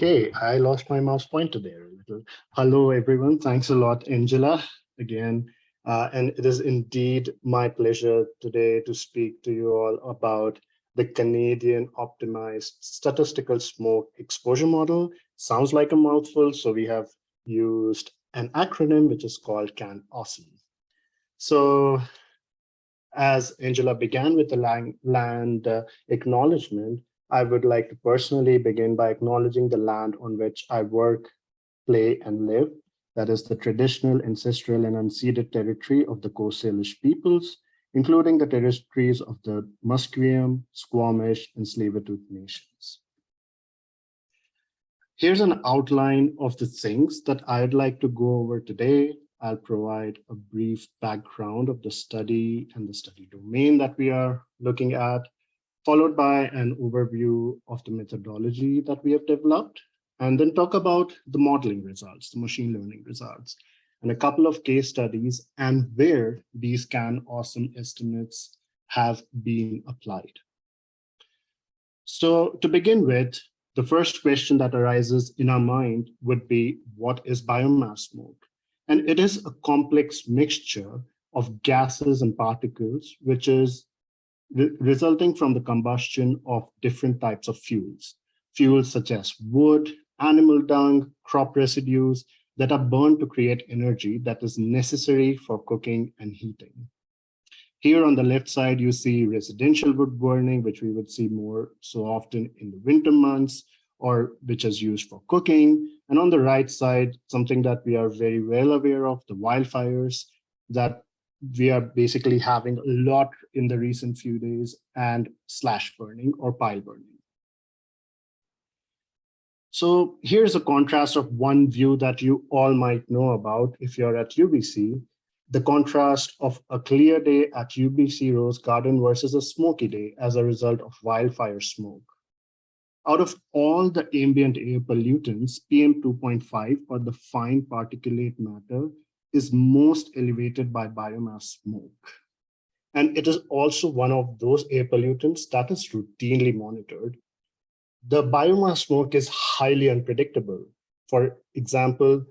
Okay, I lost my mouse pointer there a little. Hello, everyone. Thanks a lot, Angela, again. And it is indeed my pleasure today to speak to you all about the Canadian optimized statistical smoke exposure model. Sounds like a mouthful, so we have used an acronym which is called CanOSSEM. So as Angela began with the land acknowledgement, I would like to personally begin by acknowledging the land on which I work, play, and live. That is the traditional, ancestral, and unceded territory of the Coast Salish peoples, including the territories of the Musqueam, Squamish, and Tsleil-Waututh nations. Here's an outline of the things that I'd like to go over today. I'll provide a brief background of the study and the study domain that we are looking at, followed by an overview of the methodology that we have developed, and then talk about the modeling results, the machine learning results, and a couple of case studies and where these CanOSSEM estimates have been applied. So to begin with, the first question that arises in our mind would be, what is biomass smoke? And it is a complex mixture of gases and particles, which is resulting from the combustion of different types of fuels. Fuels such as wood, animal dung, crop residues that are burned to create energy that is necessary for cooking and heating. Here on the left side, you see residential wood burning, which we would see more so often in the winter months, or which is used for cooking. And on the right side, something that we are very well aware of, the wildfires that we are basically having a lot in the recent few days, and slash burning or pile burning. So here's a contrast of one view that you all might know about if you're at UBC, the contrast of a clear day at UBC Rose Garden versus a smoky day as a result of wildfire smoke. Out of all the ambient air pollutants, PM 2.5, or the fine particulate matter, is most elevated by biomass smoke. And it is also one of those air pollutants that is routinely monitored. The biomass smoke is highly unpredictable. For example,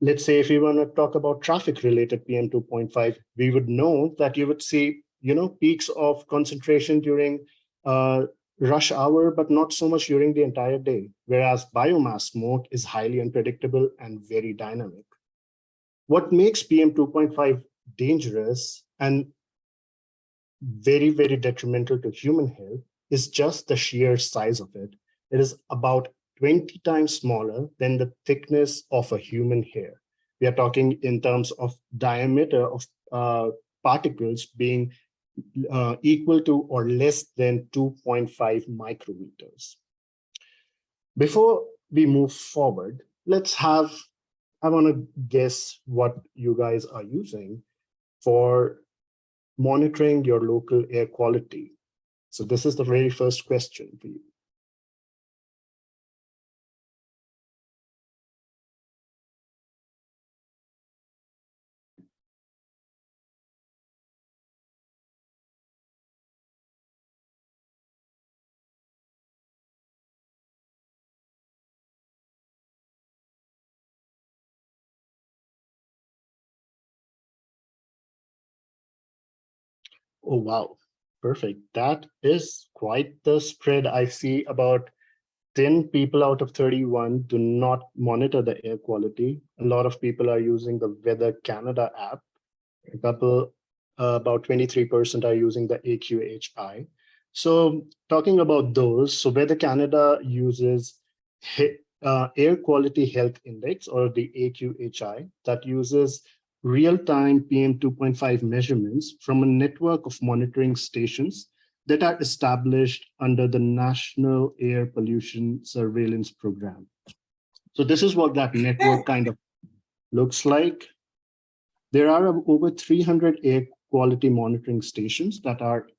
let's say if we want to talk about traffic-related PM 2.5, we would know that you would see, peaks of concentration during rush hour, but not so much during the entire day. Whereas biomass smoke is highly unpredictable and very dynamic. What makes PM 2.5 dangerous and very, very detrimental to human health is just the sheer size of it. It is about 20 times smaller than the thickness of a human hair. We are talking in terms of diameter of particles being equal to or less than 2.5 micrometers. Before we move forward, I want to guess what you guys are using for monitoring your local air quality. So this is the very first question for you. Oh, wow. Perfect. That is quite the spread. I see about 10 people out of 31 do not monitor the air quality. A lot of people are using the Weather Canada app. About 23% are using the AQHI. So talking about those, so Weather Canada uses Air Quality Health Index, or the AQHI, that uses real-time PM 2.5 measurements from a network of monitoring stations that are established under the National Air Pollution Surveillance Program. So this is what that network kind of looks like. There are over 300 air quality monitoring stations that are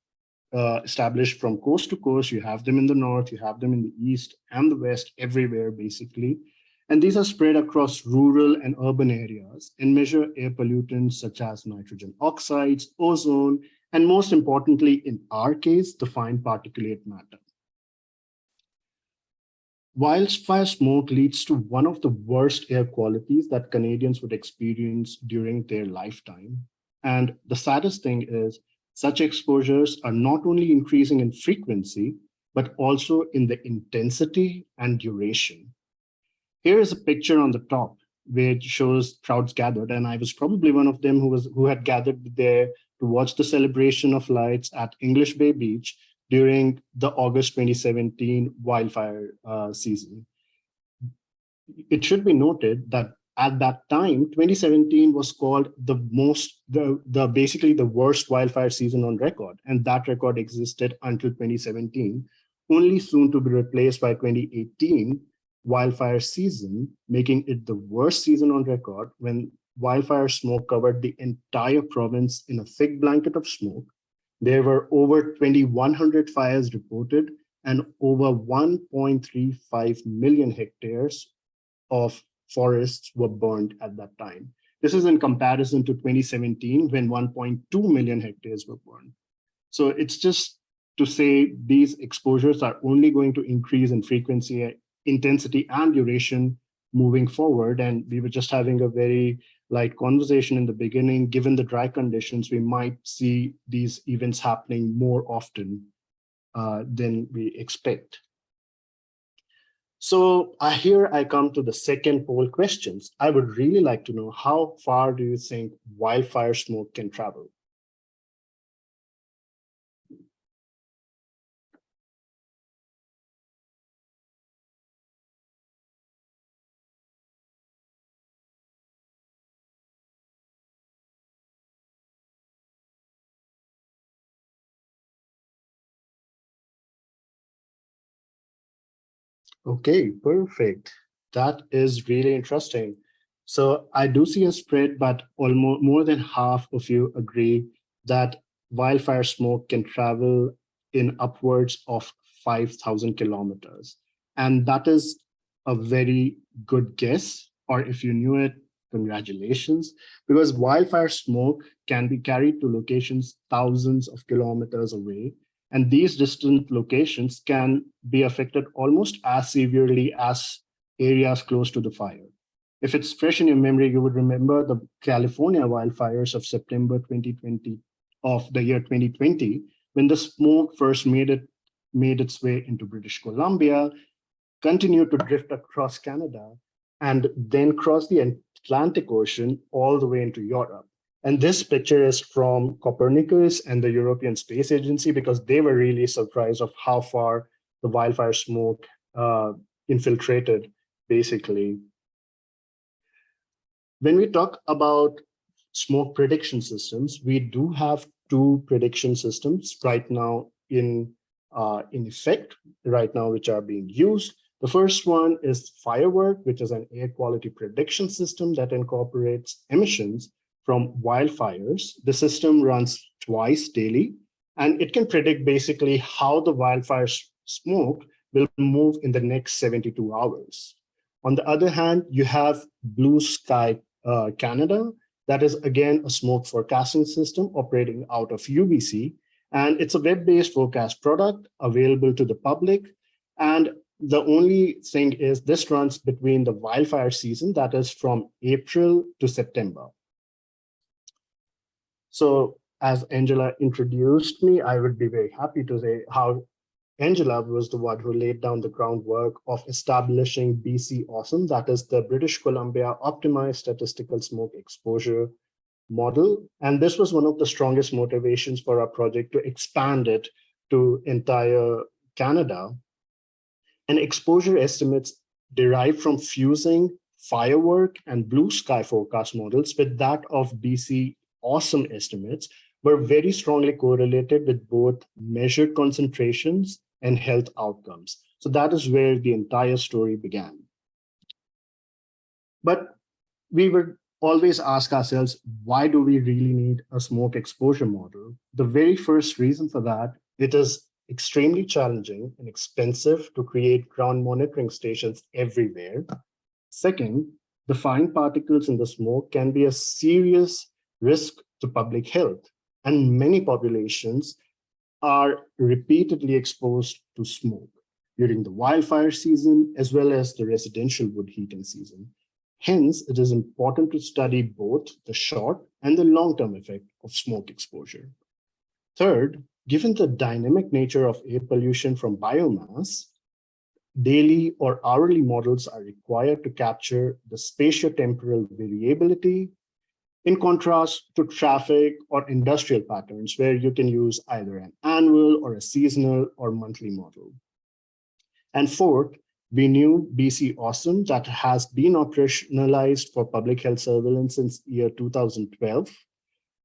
established from coast to coast. You have them in the north, you have them in the east and the west, everywhere basically. And these are spread across rural and urban areas and measure air pollutants such as nitrogen oxides, ozone, and most importantly, in our case, the fine particulate matter. Wildfire smoke leads to one of the worst air qualities that Canadians would experience during their lifetime. And the saddest thing is, such exposures are not only increasing in frequency, but also in the intensity and duration. Here is a picture on the top, which shows crowds gathered, and I was probably one of them who had gathered there to watch the celebration of lights at English Bay Beach during the August 2017 wildfire season. It should be noted that at that time, 2017 was called the basically the worst wildfire season on record, and that record existed until 2017, only soon to be replaced by 2018 wildfire season, making it the worst season on record when wildfire smoke covered the entire province in a thick blanket of smoke. There were over 2,100 fires reported and over 1.35 million hectares of forests were burned at that time. This is in comparison to 2017 when 1.2 million hectares were burned. So it's just to say these exposures are only going to increase in frequency, intensity, and duration moving forward. And we were just having a very light conversation in the beginning. Given the dry conditions, we might see these events happening more often than we expect. So here I come to the second poll questions. I would really like to know, how far do you think wildfire smoke can travel? Okay, perfect. That is really interesting. So I do see a spread, but almost more than half of you agree that wildfire smoke can travel in upwards of 5,000 kilometers. And that is a very good guess, or if you knew it, congratulations, because wildfire smoke can be carried to locations thousands of kilometers away, and these distant locations can be affected almost as severely as areas close to the fire. If it's fresh in your memory, you would remember the California wildfires of September 2020, of the year 2020, when the smoke first made its way into British Columbia, continued to drift across Canada, and then cross the Atlantic Ocean all the way into Europe. And this picture is from Copernicus and the European Space Agency, because they were really surprised of how far the wildfire smoke infiltrated, basically. When we talk about smoke prediction systems, we do have two prediction systems right now in effect, right now, which are being used. The first one is Firework, which is an air quality prediction system that incorporates emissions from wildfires. The system runs twice daily, and it can predict basically how the wildfire smoke will move in the next 72 hours. On the other hand, you have Blue Sky Canada. That is, again, a smoke forecasting system operating out of UBC. And it's a web-based forecast product available to the public. And the only thing is this runs between the wildfire season, that is from April to September. So as Angela introduced me, I would be very happy to say how Angela was the one who laid down the groundwork of establishing BC OSSEM, that is the British Columbia Optimized Statistical Smoke Exposure Model. And this was one of the strongest motivations for our project to expand it to entire Canada. And exposure estimates derived from fusing Firework and Blue Sky forecast models with that of BC OSSEM estimates were very strongly correlated with both measured concentrations and health outcomes. So that is where the entire story began. But we would always ask ourselves, why do we really need a smoke exposure model? The very first reason for that, it is extremely challenging and expensive to create ground monitoring stations everywhere. Second, the fine particles in the smoke can be a serious risk to public health, and many populations are repeatedly exposed to smoke. during the wildfire season, as well as the residential wood heating season. Hence, it is important to study both the short and the long-term effect of smoke exposure. Third, given the dynamic nature of air pollution from biomass, daily or hourly models are required to capture the spatiotemporal variability, in contrast to traffic or industrial patterns, where you can use either an annual or a seasonal or monthly model. And fourth, we knew BC OEHSM that has been operationalized for public health surveillance since year 2012.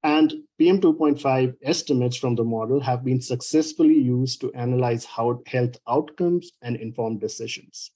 And PM 2.5 estimates from the model have been successfully used to analyze health outcomes and inform decisions.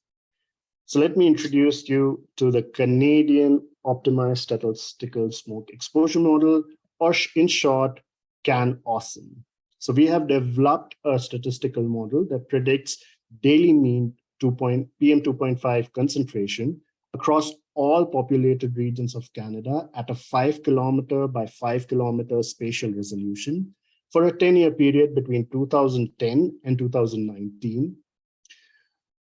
So let me introduce you to the Canadian Optimized Statistical Smoke Exposure Model, or in short, CanOSSEM. So we have developed a statistical model that predicts daily mean PM 2.5 concentration across all populated regions of Canada at a 5 kilometer by 5 kilometer spatial resolution for a 10-year period between 2010 and 2019.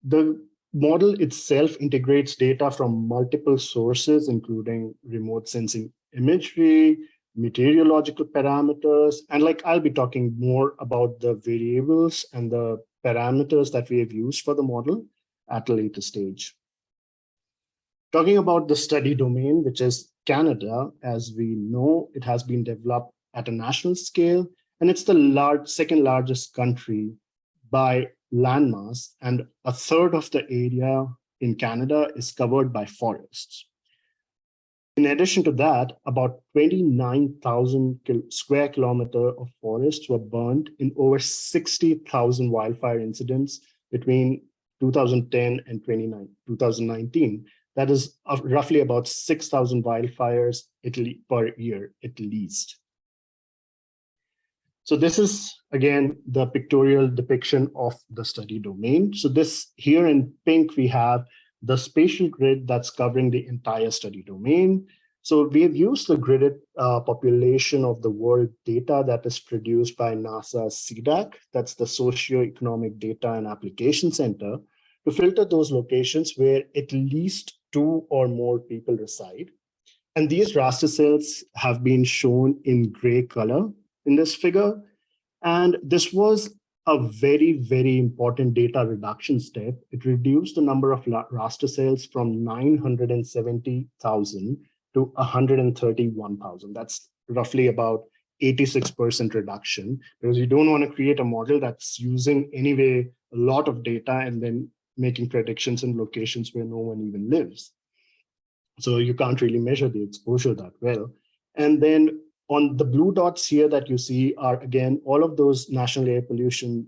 The model itself integrates data from multiple sources, including remote sensing imagery, meteorological parameters, and I'll be talking more about the variables and the parameters that we have used for the model at a later stage. Talking about the study domain, which is Canada, as we know, it has been developed at a national scale, and it's the second largest country by landmass, and a third of the area in Canada is covered by forests. In addition to that, about 29,000 square kilometers of forests were burned in over 60,000 wildfire incidents between 2010 and 2019. That is roughly about 6,000 wildfires per year, at least. So this is, again, the pictorial depiction of the study domain. So this here in pink, we have the spatial grid that's covering the entire study domain. So we have used the gridded population of the world data that is produced by NASA's CDAC, that's the Socioeconomic Data and Application Center, to filter those locations where at least 2 or more people reside. And these raster cells have been shown in gray color in this figure. And this was a very, very important data reduction step. It reduced the number of raster cells from 970,000 to 131,000. That's roughly about 86% reduction, because you don't want to create a model that's using anyway a lot of data and then making predictions in locations where no one even lives. So you can't really measure the exposure that well. And then on the blue dots here that you see are, again, all of those national air pollution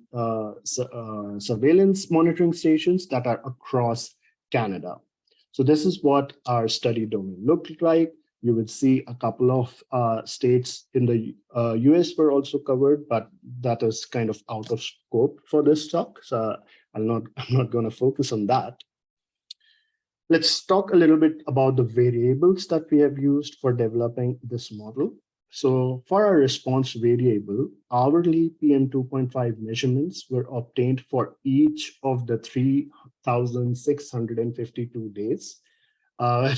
surveillance monitoring stations that are across Canada. So this is what our study domain looked like. You would see a couple of states in the US were also covered, but that is kind of out of scope for this talk. So I'm not going to focus on that. Let's talk a little bit about the variables that we have used for developing this model. So for our response variable, hourly PM 2.5 measurements were obtained for each of the 3,652 days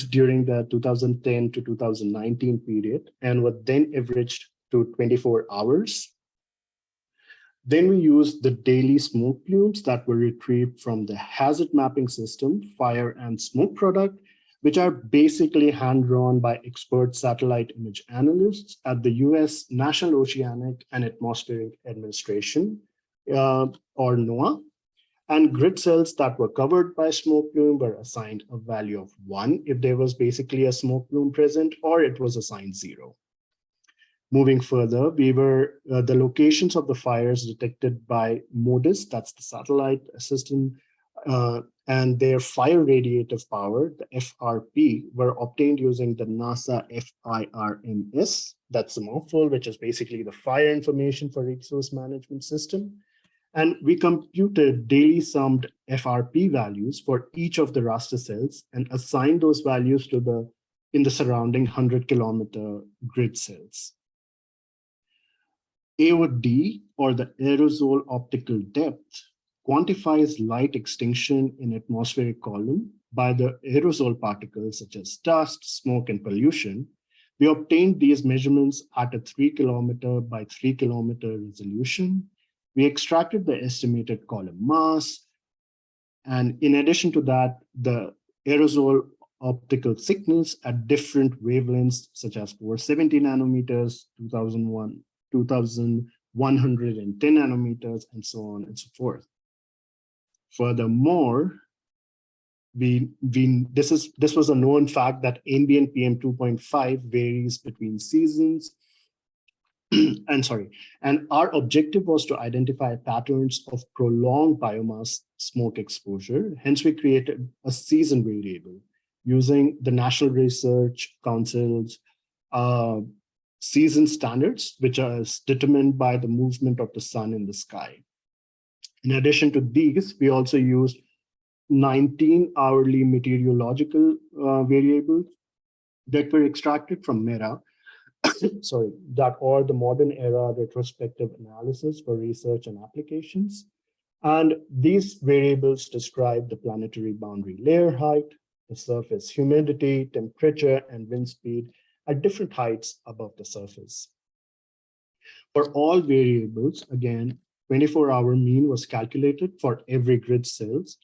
during the 2010 to 2019 period, and were then averaged to 24 hours. Then we used the daily smoke plumes that were retrieved from the hazard mapping system, fire and smoke product, which are basically hand-drawn by expert satellite image analysts at the US National Oceanic and Atmospheric Administration, or NOAA. And grid cells that were covered by smoke plume were assigned a value of 1 if there was basically a smoke plume present, or it was assigned 0. Moving further, we were the locations of the fires detected by MODIS, that's the satellite system, and their fire radiative power, the FRP, were obtained using the NASA FIRMS, that's a mouthful, which is basically the Fire Information for Resource Management System. And we computed daily summed FRP values for each of the raster cells and assigned those values to in the surrounding 100-kilometer grid cells. AOD, or the aerosol optical depth, quantifies light extinction in atmospheric column by the aerosol particles such as dust, smoke, and pollution. We obtained these measurements at a 3 kilometer by 3 kilometer resolution. We extracted the estimated column mass. And in addition to that, the aerosol optical thickness at different wavelengths, such as 470 nanometers, 2110 nanometers, and so on and so forth. Furthermore, this was a known fact that ambient PM 2.5 varies between seasons. And our objective was to identify patterns of prolonged biomass smoke exposure. Hence, we created a season variable using the National Research Council's season standards, which are determined by the movement of the sun in the sky. In addition to these, we also used 19 hourly meteorological variables that were extracted from MERA, that are the modern era retrospective analysis for research and applications. And these variables describe the planetary boundary layer height, the surface humidity, temperature, and wind speed at different heights above the surface. For all variables, again, 24-hour mean was calculated for every grid cells.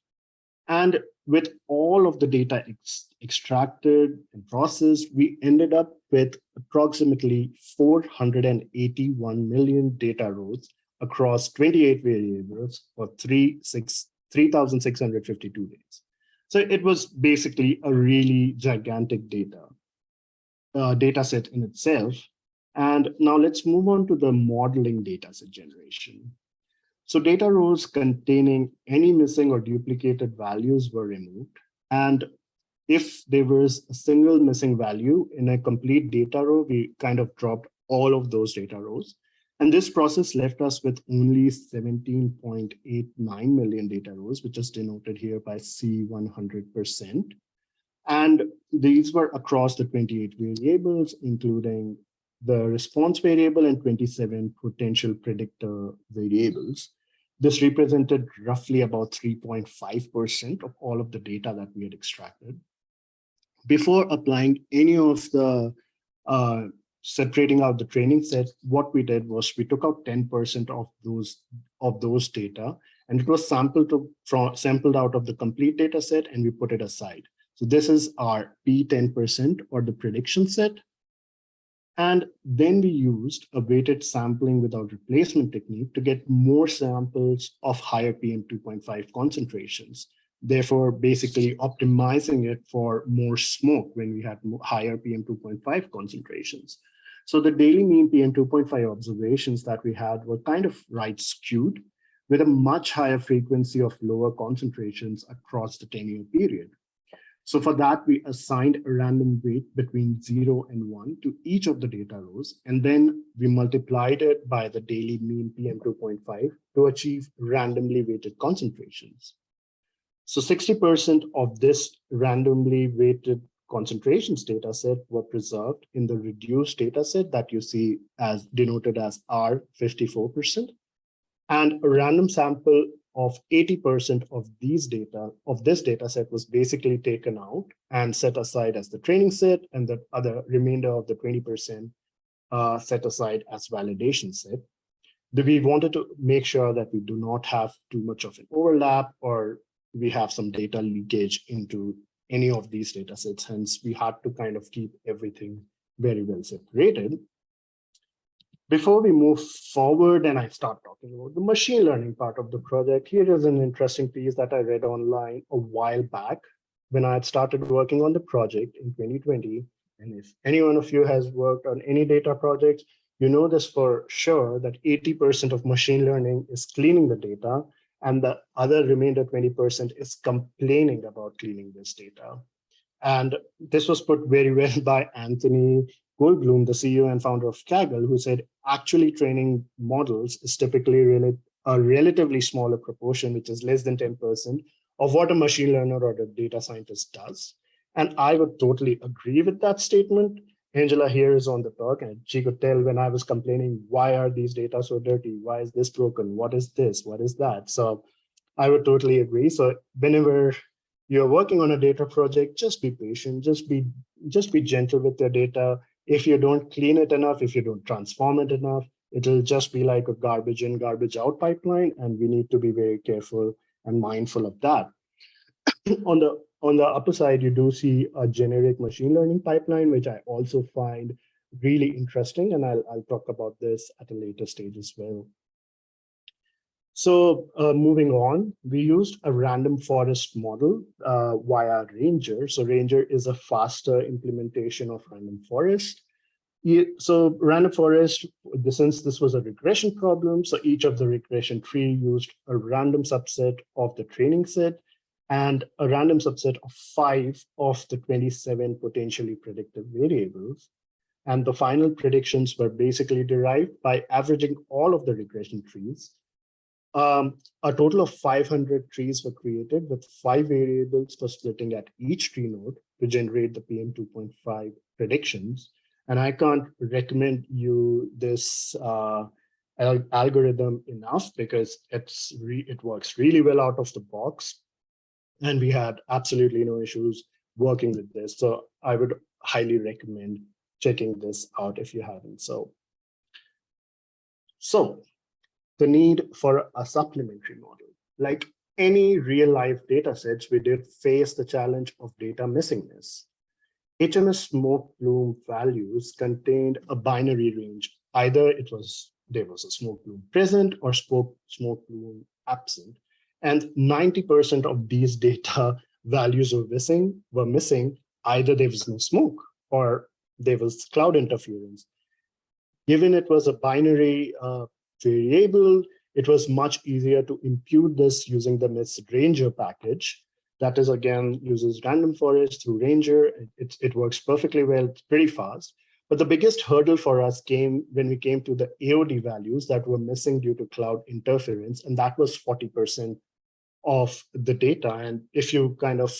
And with all of the data extracted and processed, we ended up with approximately 481 million data rows across 28 variables for 3,652 days. So it was basically a really gigantic data set in itself. And now let's move on to the modeling data set generation. So data rows containing any missing or duplicated values were removed. And if there was a single missing value in a complete data row, we kind of dropped all of those data rows. And this process left us with only 17.89 million data rows, which is denoted here by C100%. And these were across the 28 variables, including the response variable and 27 potential predictor variables. This represented roughly about 3.5% of all of the data that we had extracted. Before applying any of the separating out the training set, what we did was we took out 10% of those data, and it was sampled out of the complete data set, and we put it aside. So this is our P10% or the prediction set. And then we used a weighted sampling without replacement technique to get more samples of higher PM 2.5 concentrations, therefore basically optimizing it for more smoke when we had higher PM 2.5 concentrations. So the daily mean PM 2.5 observations that we had were kind of right skewed with a much higher frequency of lower concentrations across the 10-year period. So for that, we assigned a random weight between 0 and 1 to each of the data rows, and then we multiplied it by the daily mean PM 2.5 to achieve randomly weighted concentrations. So 60% of this randomly weighted concentrations data set were preserved in the reduced data set that you see as denoted as R54%, and a random sample of 80% of this data set was basically taken out and set aside as the training set, and the other remainder of the 20% set aside as validation set. We wanted to make sure that we do not have too much of an overlap or we have some data leakage into any of these data sets. Hence, we had to kind of keep everything very well separated. Before we move forward and I start talking about the machine learning part of the project, here is an interesting piece that I read online a while back when I had started working on the project in 2020. And if any one of you has worked on any data projects, you know this for sure that 80% of machine learning is cleaning the data and the other remainder 20% is complaining about cleaning this data. And this was put very well by Anthony Goldblum, the CEO and founder of Kaggle, who said actually training models is typically a relatively smaller proportion, which is less than 10% of what a machine learner or a data scientist does. And I would totally agree with that statement. Angela here is on the talk, and she could tell when I was complaining, why are these data so dirty? Why is this broken? What is this? What is that? So I would totally agree. So whenever you're working on a data project, just be patient, just be gentle with your data. If you don't clean it enough, if you don't transform it enough, it'll just be like a garbage in, garbage out pipeline. And we need to be very careful and mindful of that. On the upper side, you do see a generic machine learning pipeline, which I also find really interesting. And I'll talk about this at a later stage as well. So moving on, we used a random forest model via Ranger. So Ranger is a faster implementation of random forest. So random forest, since this was a regression problem, so each of the regression tree used a random subset of the training set and a random subset of 5 of the 27 potentially predictive variables. And the final predictions were basically derived by averaging all of the regression trees. A total of 500 trees were created with 5 variables for splitting at each tree node to generate the PM2.5 predictions. And I can't recommend you this algorithm enough because it works really well out of the box. And we had absolutely no issues working with this. So I would highly recommend checking this out if you haven't. So the need for a supplementary model. Like any real life data sets, we did face the challenge of data missingness. HMS smoke plume values contained a binary range. Either there was a smoke plume present or smoke plume absent. And 90% of these data values were missing. Either there was no smoke or there was cloud interference. Given it was a binary variable, it was much easier to impute this using the Ranger package. That is, again, uses random forest through Ranger. It works perfectly well, it's pretty fast. But the biggest hurdle for us came when we came to the AOD values that were missing due to cloud interference, and that was 40% of the data. And if you kind of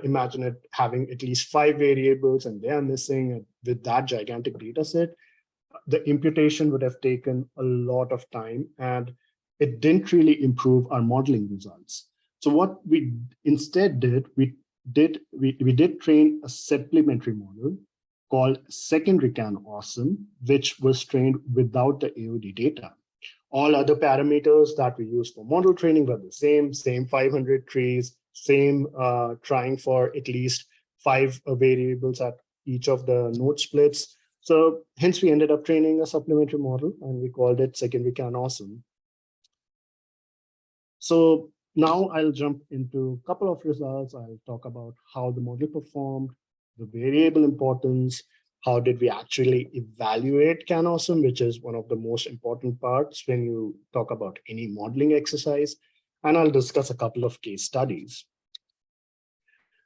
imagine it having at least 5 variables and they are missing with that gigantic data set, the imputation would have taken a lot of time and it didn't really improve our modeling results. So what we instead did, we did train a supplementary model called secondary CanOSSEM, which was trained without the AOD data. All other parameters that we used for model training were the same 500 trees, same trying for at least 5 variables at each of the node splits. So hence we ended up training a supplementary model and we called it secondary CanOSSEM. So now I'll jump into a couple of results. I'll talk about how the model performed, the variable importance, how did we actually evaluate CanOSSEM, which is one of the most important parts when you talk about any modeling exercise. And I'll discuss a couple of case studies.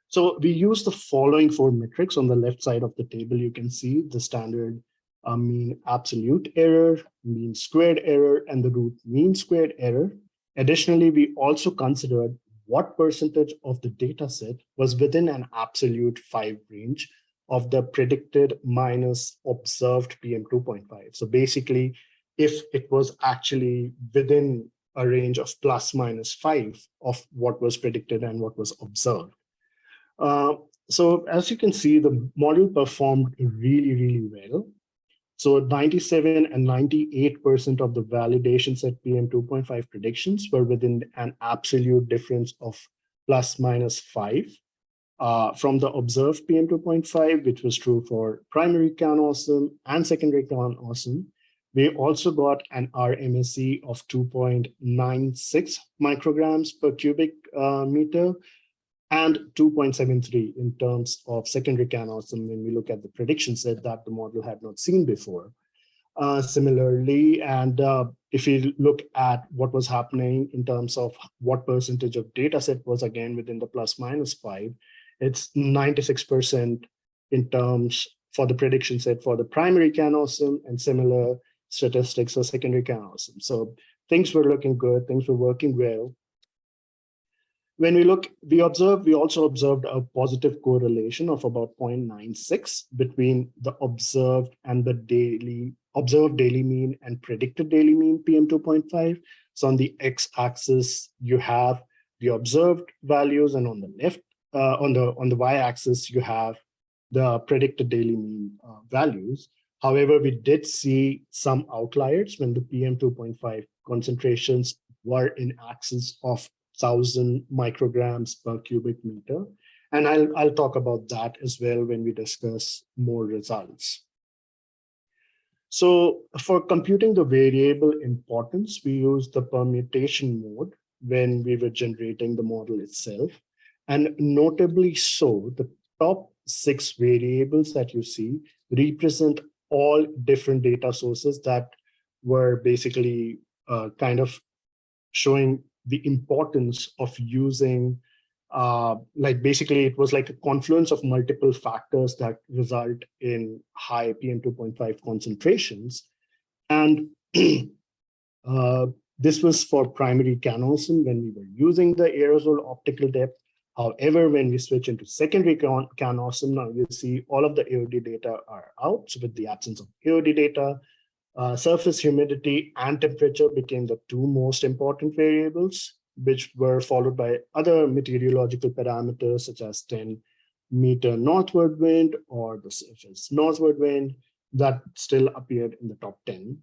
So we use the following 4 metrics on the left side of the table. You can see the standard mean absolute error, mean squared error, and the root mean squared error. Additionally, we also considered what percentage of the data set was within an absolute 5 range of the predicted minus observed PM2.5. So basically, if it was actually within a range of plus minus 5 of what was predicted and what was observed. So as you can see, the model performed really, really well. So 97 and 98% of the validation set PM2.5 predictions were within an absolute difference of plus minus 5 from the observed PM2.5, which was true for primary CanOSSEM and secondary CanOSSEM. We also got an RMSE of 2.96 micrograms per cubic meter and 2.73 in terms of secondary CanOSSEM when we look at the prediction set that the model had not seen before. Similarly, and if you look at what was happening in terms of what percentage of data set was again within the plus minus 5, it's 96% in terms for the prediction set for the primary CanOSSEM and similar statistics for secondary CanOSSEM. So things were looking good, things were working well. When we look, we also observed a positive correlation of about 0.96 between the observed daily mean and predicted daily mean PM2.5. So on the x-axis, you have the observed values, and on the left, on the y-axis, you have the predicted daily mean values. However, we did see some outliers when the PM2.5 concentrations were in excess of 1,000 micrograms per cubic meter. And I'll talk about that as well when we discuss more results. So for computing the variable importance, we use the permutation mode when we were generating the model itself. And notably so, the top 6 variables that you see represent all different data sources that were basically kind of showing the importance of using, like basically it was like a confluence of multiple factors that result in high PM2.5 concentrations. And this was for primary CanOSSEM when we were using the aerosol optical depth. However, when we switch into secondary CanOSSEM, now you see all of the AOD data are out. So with the absence of AOD data, surface humidity and temperature became the 2 most important variables, which were followed by other meteorological parameters such as 10-meter northward wind or the surface northward wind that still appeared in the top 10.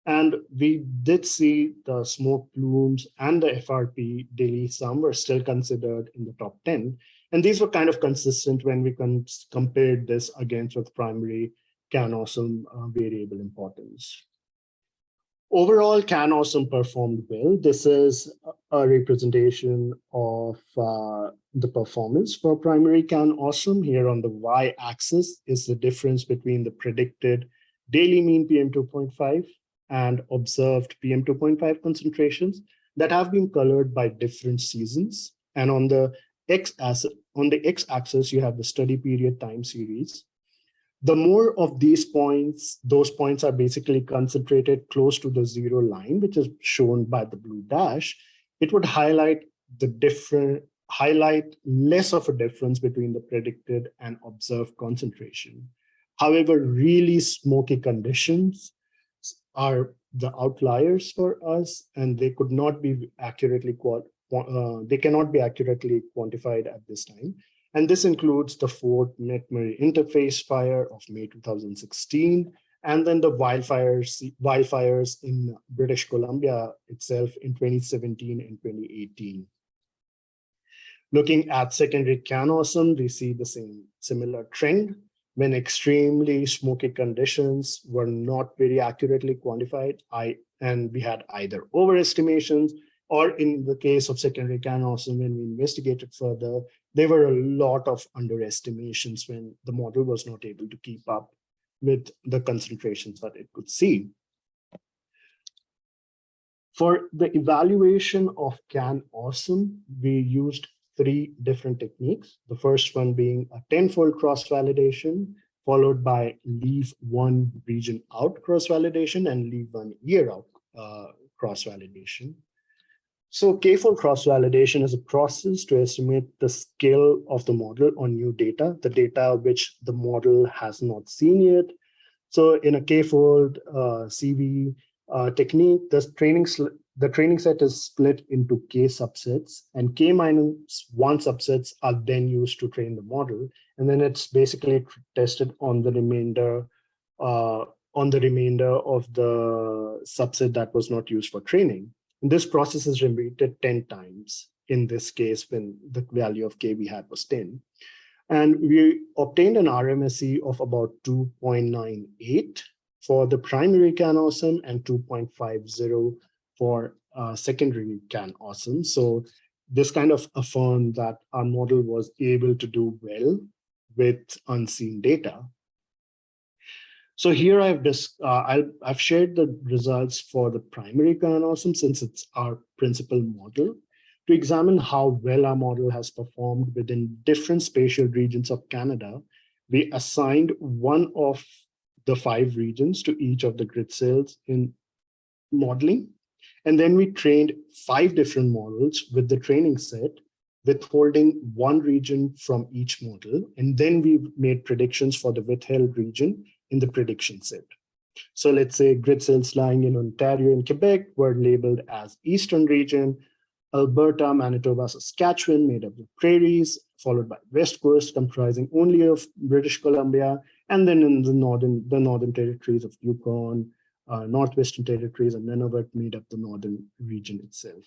And we did see the smoke plumes and the FRP daily sum were still considered in the top 10. And these were kind of consistent when we compared this against with primary CanOSSEM variable importance. Overall, CanOSSEM performed well. This is a representation of the performance for primary CanOSSEM. Here on the y-axis is the difference between the predicted daily mean PM2.5 and observed PM2.5 concentrations that have been colored by different seasons. And on the x-axis, you have the study period time series. The more of these points, those points are basically concentrated close to the 0 line, which is shown by the blue dash. It would highlight less of a difference between the predicted and observed concentration. However, really smoky conditions are the outliers for us, and they could not be accurately quantified at this time. And this includes the Fort McMurray interface fire of May 2016, and then the wildfires in British Columbia itself in 2017 and 2018. Looking at secondary CanOSSEM, we see the similar trend when extremely smoky conditions were not very accurately quantified, and we had either overestimations, or in the case of secondary CanOSSEM, when we investigated further, there were a lot of underestimations when the model was not able to keep up with the concentrations that it could see. For the evaluation of CanOSSEM, we used 3 different techniques. The first one being a 10-fold cross-validation, followed by leave one region out cross-validation and leave one year out cross-validation. So K-fold cross-validation is a process to estimate the skill of the model on new data, the data which the model has not seen yet. So in a K-fold CV technique, the training set is split into K subsets, and K minus 1 subsets are then used to train the model. And then it's basically tested on the remainder of the subset that was not used for training. And this process is repeated 10 times in this case when the value of K we had was 10. And we obtained an RMSE of about 2.98 for the primary CanOSSEM and 2.50 for secondary CanOSSEM. So this kind of affirmed that our model was able to do well with unseen data. So here I've shared the results for the primary CanOSSEM since it's our principal model to examine how well our model has performed within different spatial regions of Canada. We assigned one of the 5 regions to each of the grid cells in modeling. And then we trained 5 different models with the training set, withholding 1 region from each model. And then we made predictions for the withheld region in the prediction set. So let's say grid cells lying in Ontario and Quebec were labeled as Eastern region, Alberta, Manitoba, Saskatchewan made up the prairies, followed by West Coast comprising only of British Columbia, and then in the northern territories of Yukon, Northwestern territories, and Nunavut made up the northern region itself.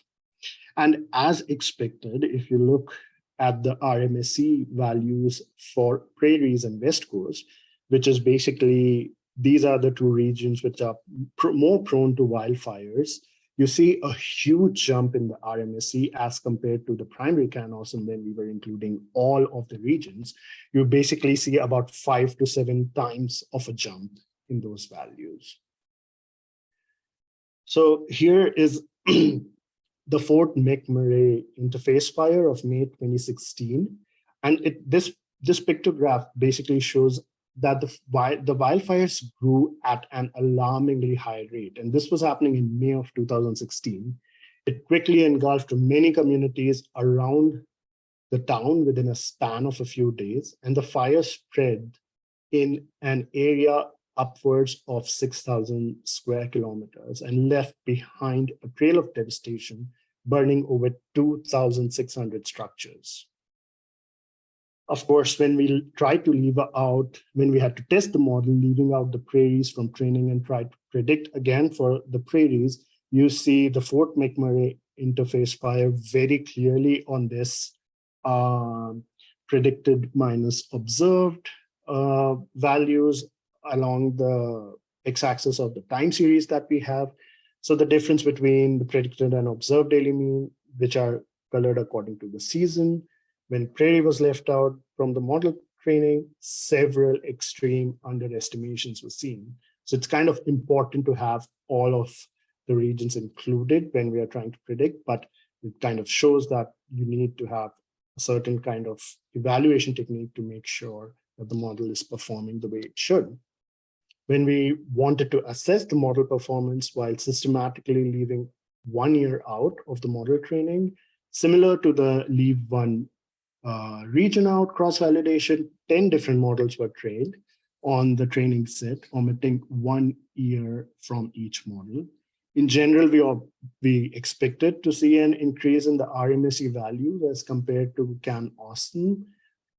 And as expected, if you look at the RMSE values for prairies and West Coast, which is basically, these are the two regions which are more prone to wildfires, you see a huge jump in the RMSE as compared to the primary CanOSSEM when we were including all of the regions. You basically see about 5 to 7 times of a jump in those values. So here is the Fort McMurray interface fire of May 2016. And this pictograph basically shows that the wildfires grew at an alarmingly high rate. And this was happening in May of 2016. It quickly engulfed many communities around the town within a span of a few days. And the fire spread in an area upwards of 6,000 square kilometers and left behind a trail of devastation, burning over 2,600 structures. Of course, when we tried to when we had to test the model, leaving out the prairies from training and try to predict again for the prairies, you see the Fort McMurray interface fire very clearly on this predicted minus observed values along the x-axis of the time series that we have. So the difference between the predicted and observed daily mean, which are colored according to the season. When prairie was left out from the model training, several extreme underestimations were seen. So it's kind of important to have all of the regions included when we are trying to predict, but it kind of shows that you need to have a certain kind of evaluation technique to make sure that the model is performing the way it should. When we wanted to assess the model performance while systematically leaving 1 year out of the model training, similar to the leave one region out cross-validation, 10 different models were trained on the training set, omitting 1 year from each model. In general, we expected to see an increase in the RMSE value as compared to CanOSSEM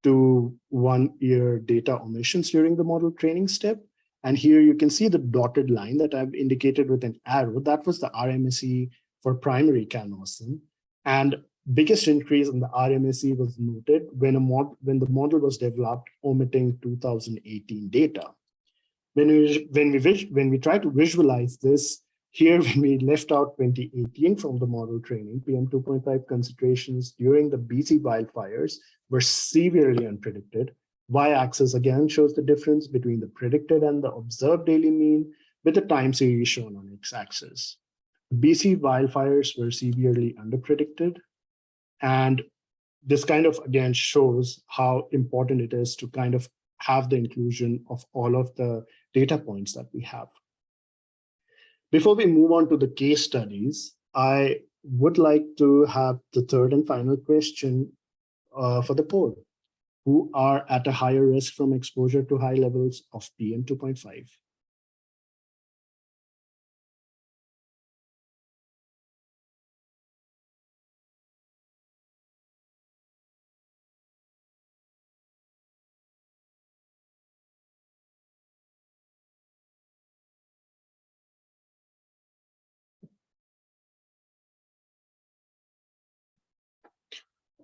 to 1 year data omissions during the model training step. And here you can see the dotted line that I've indicated with an arrow. That was the RMSE for primary CanOSSEM. And biggest increase in the RMSE was noted when the model was developed, omitting 2018 data. When we try to visualize this, here when we left out 2018 from the model training, PM2.5 concentrations during the BC wildfires were severely unpredicted. Y-axis again shows the difference between the predicted and the observed daily mean, with the time series shown on x-axis. BC wildfires were severely underpredicted. And this kind of, again, shows how important it is to kind of have the inclusion of all of the data points that we have. Before we move on to the case studies, I would like to have the third and final question for the poll. Who are at a higher risk from exposure to high levels of PM2.5?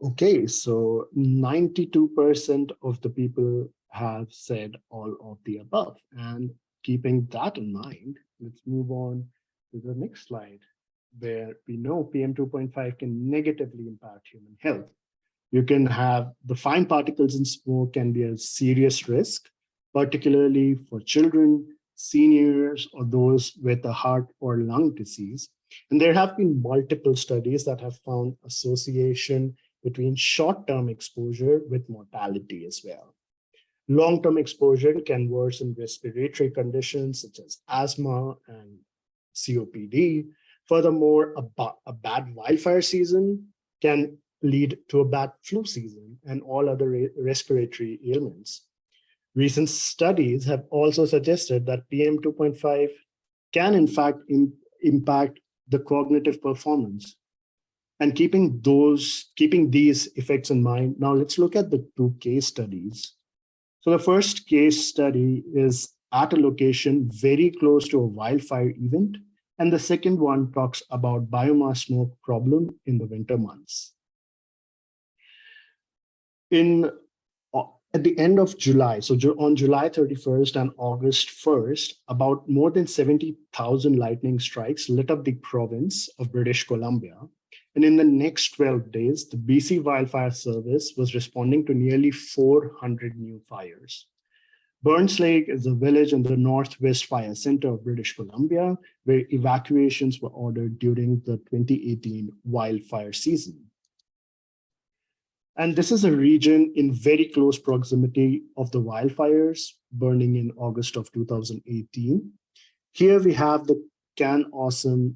Okay, so 92% of the people have said all of the above. And keeping that in mind, let's move on to the next slide, where we know PM2.5 can negatively impact human health. You can have the fine particles in smoke can be a serious risk, particularly for children, seniors, or those with a heart or lung disease. And there have been multiple studies that have found association between short-term exposure with mortality as well. Long-term exposure can worsen respiratory conditions such as asthma and COPD. Furthermore, a bad wildfire season can lead to a bad flu season and all other respiratory ailments. Recent studies have also suggested that PM 2.5 can in fact impact the cognitive performance. And keeping these effects in mind, now let's look at the two case studies. So the first case study is at a location very close to a wildfire event, and the second one talks about biomass smoke problem in the winter months. At the end of July, so on July 31st and August 1st, about more than 70,000 lightning strikes lit up the province of British Columbia. And in the next 12 days, the BC Wildfire Service was responding to nearly 400 new fires. Burns Lake is a village in the Northwest Fire Center of British Columbia, where evacuations were ordered during the 2018 wildfire season. And this is a region in very close proximity of the wildfires burning in August of 2018. Here we have the CanOSSEM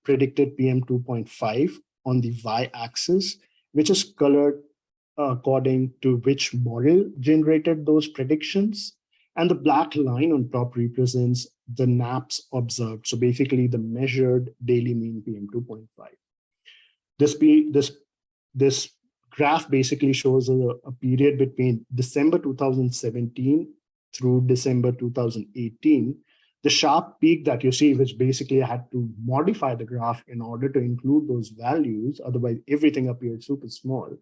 predicted PM 2.5 on the y-axis, which is colored according to which model generated those predictions. And the black line on top represents the naps observed. So basically the measured daily mean PM 2.5. This graph basically shows a period between December 2017 through December 2018. The sharp peak that you see, which basically I had to modify the graph in order to include those values, otherwise everything appeared super small,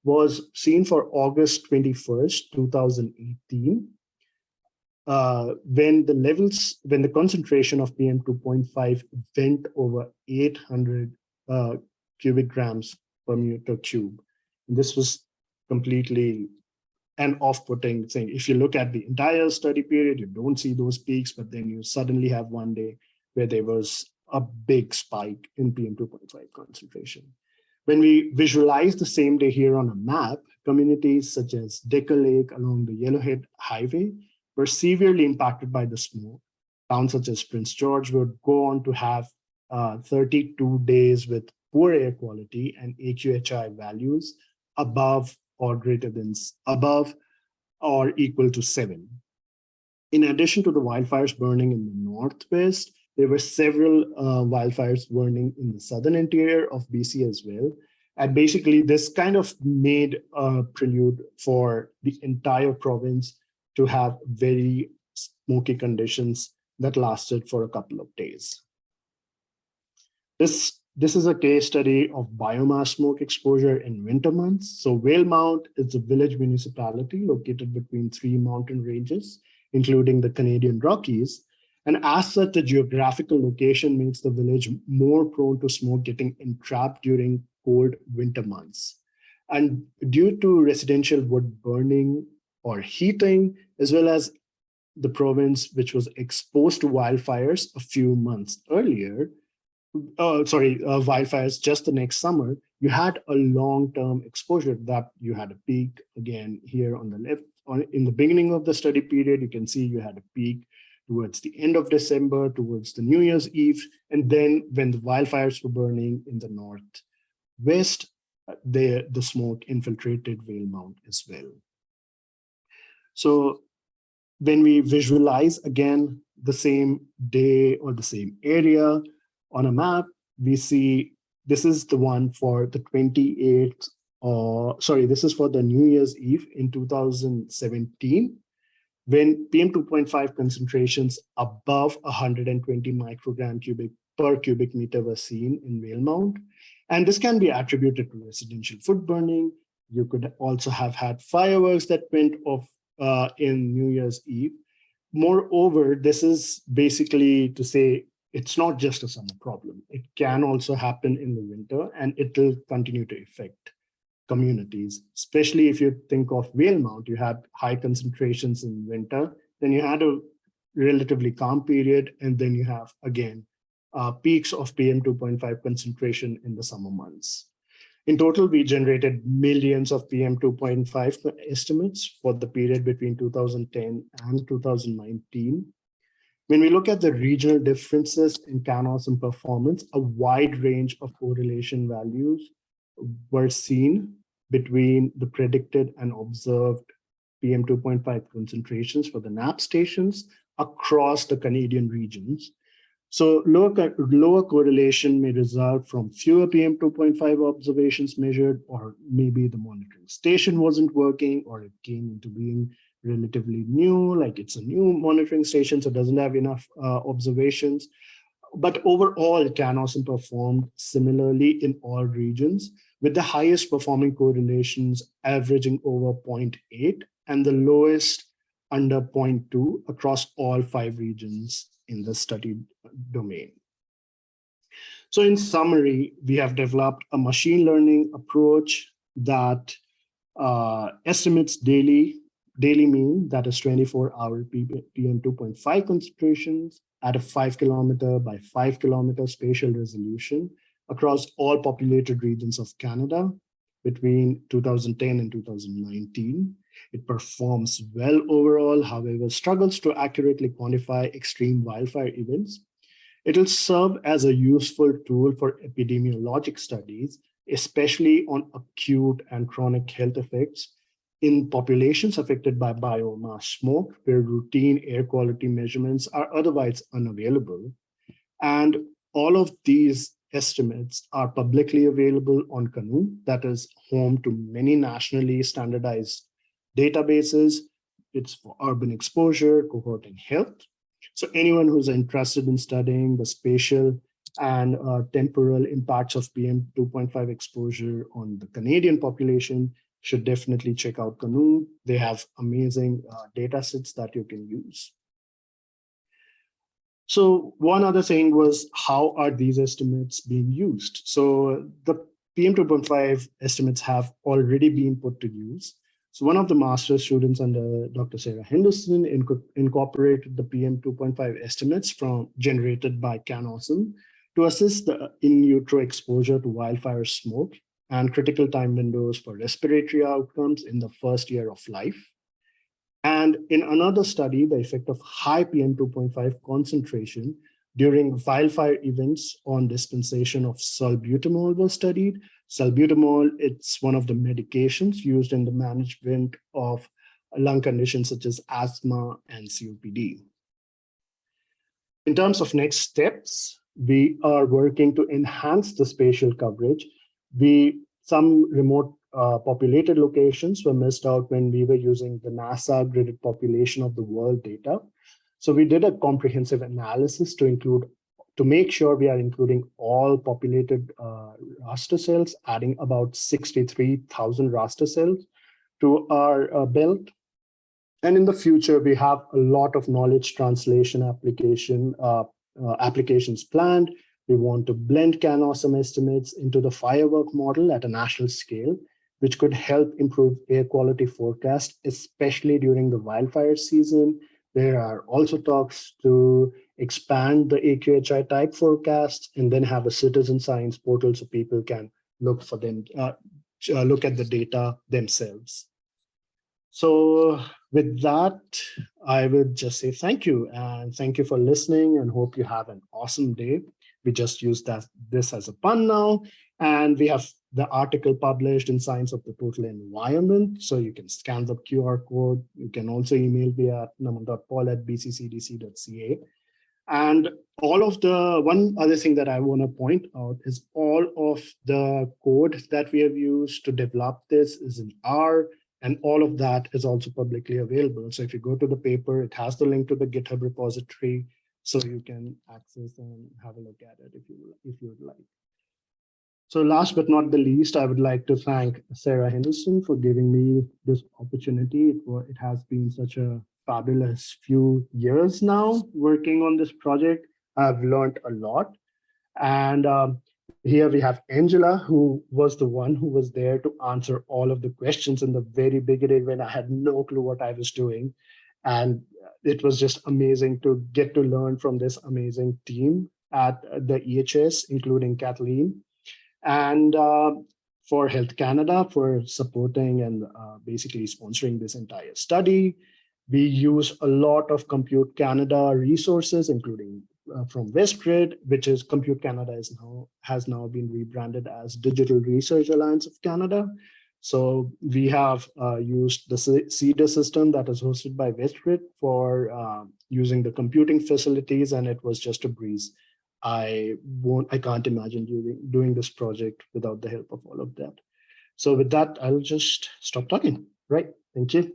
was seen for August 21st, 2018, when the concentration of PM 2.5 went over 800 cubic grams per meter cube. And this was completely an off-putting thing. If you look at the entire study period, you don't see those peaks, but then you suddenly have one day where there was a big spike in PM 2.5 concentration. When we visualize the same day here on a map, communities such as Decker Lake along the Yellowhead Highway were severely impacted by the smoke. Towns such as Prince George would go on to have 32 days with poor air quality and AQHI values above or equal to 7. In addition to the wildfires burning in the Northwest, there were several wildfires burning in the southern interior of BC as well. And basically, this kind of made a prelude for the entire province to have very smoky conditions that lasted for a couple of days. This is a case study of biomass smoke exposure in winter months. So Valemount is a village municipality located between 3 mountain ranges, including the Canadian Rockies. And as such, the geographical location makes the village more prone to smoke getting entrapped during cold winter months. And due to residential wood burning or heating, as well as the province, which was exposed to wildfires a few months earlier, wildfires just the next summer, you had a long-term exposure that you had a peak. Again, here on the left, in the beginning of the study period, you can see you had a peak towards the end of December, towards the New Year's Eve. And then when the wildfires were burning in the northwest, the smoke infiltrated Valemount as well. So when we visualize again the same day or the same area on a map, we see this is the one for the 28th, this is for the New Year's Eve in 2017, when PM 2.5 concentrations above 120 microgram per cubic meter were seen in Valemount. And this can be attributed to residential food burning. You could also have had fireworks that went off in New Year's Eve. Moreover, this is basically to say it's not just a summer problem. It can also happen in the winter, and it will continue to affect communities, especially if you think of Valemount. You had high concentrations in winter, then you had a relatively calm period, and then you have, again, peaks of PM 2.5 concentration in the summer months. In total, we generated millions of PM 2.5 estimates for the period between 2010 and 2019. When we look at the regional differences in CanOSSEM performance, a wide range of correlation values were seen between the predicted and observed PM 2.5 concentrations for the NAP stations across the Canadian regions. So lower correlation may result from fewer PM 2.5 observations measured, or maybe the monitoring station wasn't working, or it came into being relatively new, like it's a new monitoring station, so it doesn't have enough observations. But overall, CanOSSEM performed similarly in all regions, with the highest performing correlations averaging over 0.8 and the lowest under 0.2 across all 5 regions in the studied domain. So in summary, we have developed a machine learning approach that estimates daily mean, that is 24-hour PM 2.5 concentrations at a 5 kilometer by 5 kilometer spatial resolution across all populated regions of Canada between 2010 and 2019. It performs well overall, however, struggles to accurately quantify extreme wildfire events. It will serve as a useful tool for epidemiologic studies, especially on acute and chronic health effects in populations affected by biomass smoke, where routine air quality measurements are otherwise unavailable. And all of these estimates are publicly available on CANOE, that is home to many nationally standardized databases. It's for urban exposure, cohort, and health. So anyone who's interested in studying the spatial and temporal impacts of PM 2.5 exposure on the Canadian population should definitely check out CANOE. They have amazing data sets that you can use. So one other thing was, how are these estimates being used? So the PM 2.5 estimates have already been put to use. So one of the master's students under Dr. Sarah Henderson incorporated the PM 2.5 estimates generated by CanOSSEM to assess the in utero exposure to wildfire smoke and critical time windows for respiratory outcomes in the first year of life. And in another study, the effect of high PM 2.5 concentration during wildfire events on dispensation of salbutamol was studied. Salbutamol, it's one of the medications used in the management of lung conditions such as asthma and COPD. In terms of next steps, we are working to enhance the spatial coverage. Some remote populated locations were missed out when we were using the NASA gridded population of the world data. So we did a comprehensive analysis to make sure we are including all populated raster cells, adding about 63,000 raster cells to our belt. And in the future, we have a lot of knowledge translation applications planned. We want to blend CanOSSEM estimates into the firework model at a national scale, which could help improve air quality forecast, especially during the wildfire season. There are also talks to expand the AQHI type forecasts and then have a citizen science portal so people can look at the data themselves. So with that, I would just say thank you, and thank you for listening, and hope you have an awesome day. We just used this as a pun now, and we have the article published in Science of the Total Environment, so you can scan the QR code. You can also email me at naman.paul@bccdc.ca. And one other thing that I want to point out is all of the code that we have used to develop this is in R, and all of that is also publicly available. So if you go to the paper, it has the link to the GitHub repository, so you can access and have a look at it if you would like. So last but not the least, I would like to thank Sarah Henderson for giving me this opportunity. It has been such a fabulous few years now working on this project. I've learned a lot. And here we have Angela, who was the one who was there to answer all of the questions in the very beginning when I had no clue what I was doing. And it was just amazing to get to learn from this amazing team at the EHS, including Kathleen. And for Health Canada for supporting and basically sponsoring this entire study. We use a lot of Compute Canada resources, including from Westgrid, which is Compute Canada has now been rebranded as Digital Research Alliance of Canada. So we have used the CEDAR system that is hosted by Westgrid for using the computing facilities, and it was just a breeze. I can't imagine doing this project without the help of all of that. So with that, I'll just stop talking. Right. Thank you.